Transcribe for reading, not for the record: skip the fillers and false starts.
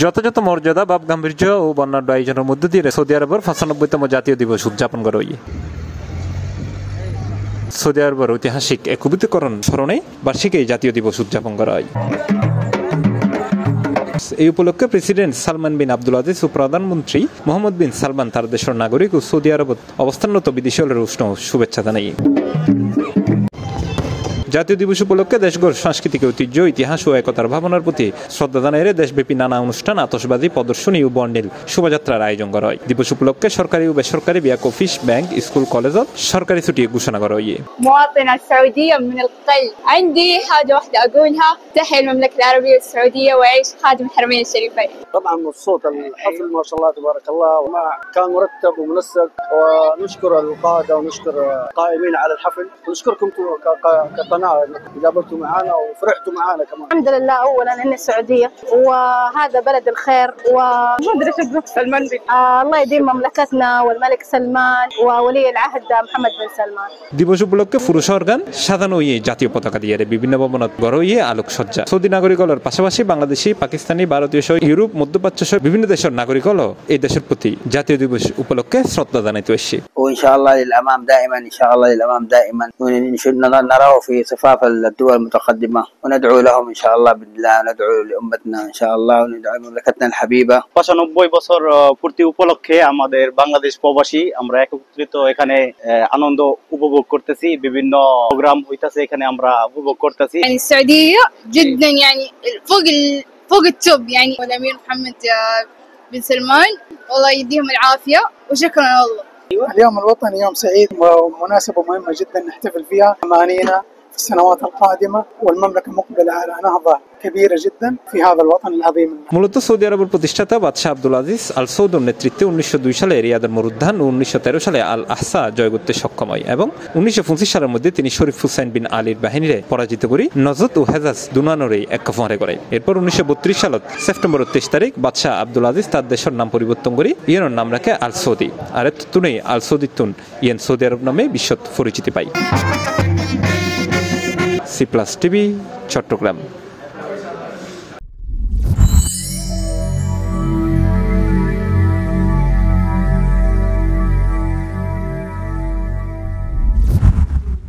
যথাযথ মর্যাদা ভাব গাম্ভীর্য ও বর্ণাঢ্য আয়োজনের মধ্য দিয়ে সৌদি আরবের 95তম জাতীয় দিবস উদযাপন করা হয়। সৌদি আরবের ঐতিহাসিক একীভূতকরণ স্মরণে বার্ষিক এই জাতীয় দিবস উদযাপন করা হয়। এই উপলক্ষে প্রেসিডেন্ট সালমান বিন আব্দুল আজিজ ও প্রধানমন্ত্রী মোহাম্মদ বিন সালমান তার দেশের নাগরিক ও সৌদি আরবত অবস্থানরত বিদেশীদের উষ্ণ শুভেচ্ছা জানাই। জাতীয় দিবস উপলক্ষে দেশগড় সাংস্কৃতিক ঐতিহ্য, ইতিহাস ও একতার ভাবনার প্রতি শ্রদ্ধা জানাইয়ে দেশব্যাপী নানা অনুষ্ঠান, আতশবাজি প্রদর্শনী ও বর্ণিল শোভাযাত্রার আয়োজন করা হয়। দিবস উপলক্ষে সরকারি ও বেসরকারি বিয়াক অফিস, ব্যাংক, স্কুল, কলেজত সরকারি ছুটি ঘোষণা করা হয়। مواطنة سعودية من القلب، عندي حاجة واحدة أقولها: تحيا المملكة العربية السعودية وعيش خادم الحرمين الشريفين. طبعا مبسوط، الحفل ما شاء الله تبارك الله كان مرتب ومنسق، ونشكر القادة ونشكر القائمين على الحفل ونشكركم كقناة جابلتوا معنا وفرحتوا معنا كمان. الحمد لله أولا إني سعودية وهذا بلد الخير وما أدري إيش أقول سلمان بن الله يديم مملكتنا والملك سلمان وولي العهد محمد بن سلمان. দিবস উপলক্ষে পুরুষ অর্গান সাজানো হয়ে জাতীয় পতাকা দিয়ে বিভিন্ন ভবনত গড় হয়ে আলোকসজ্জা। সৌদি নাগরিকদের পাশাপাশি বাংলাদেশি, পাকিস্তানি, ভারতীয় সহ ইউরোপ, মধ্যপ্রাচ্য সহ বিভিন্ন দেশের নাগরিকল এই দেশের প্রতি জাতীয় দিবস উপলক্ষে শ্রদ্ধা জানাইতে আসছে। وإن للأمام دائما، إن شاء الله للأمام دائما، نراه في صفاف الدول المتقدمة وندعو لهم إن شاء الله بإذن الله، وندعو لأمتنا إن شاء الله، وندعو لمملكتنا الحبيبة। 95 বছর পূর্তি উপলক্ষে আমাদের বাংলাদেশ প্রবাসী আমরা একত্রিত এখানে আনন্দ উপভোগ করতেছি। বিভিন্ন প্রোগ্রাম হইতাছে এখানে আমরা উপভোগ করতেছি। يعني السعودية جدا يعني فوق التوب يعني، والأمير محمد بن سلمان والله يديهم العافية وشكرا والله. اليوم الوطني يوم سعيد ومناسبة مهمة جدا نحتفل فيها أمانينا في السنوات القادمة، والمملكة مقبلة على نهضة كبيرة جدا في هذا الوطن العظيم. মূলত সৌদি আরবের প্রতিষ্ঠাতা বাদশাহ আব্দুল আজিজ আল সৌদের নেতৃত্বে 1902 সালে রিয়াদের মরুদ্যান ও 1913 সালে আল আহসা জয় করতে সক্ষম হয় এবং 1925 সালের মধ্যে তিনি শরীফ হুসাইন বিন আলীর বাহিনীরে পরাজিত করে নজদ ও হেজাজ দুনানরে একফারে করে। এরপর 1932 সালত সেপ্টেম্বর 23 তারিখ বাদশাহ আব্দুল আজিজ তার দেশের নাম পরিবর্তন করে ইয়ের নাম রাখে আল সৌদি। আর তুনেই আল সৌদিতুন ইয়েন সৌদি আরব নামে বিশ্বত পরিচিতি পায়। C plus TV, Chittagong.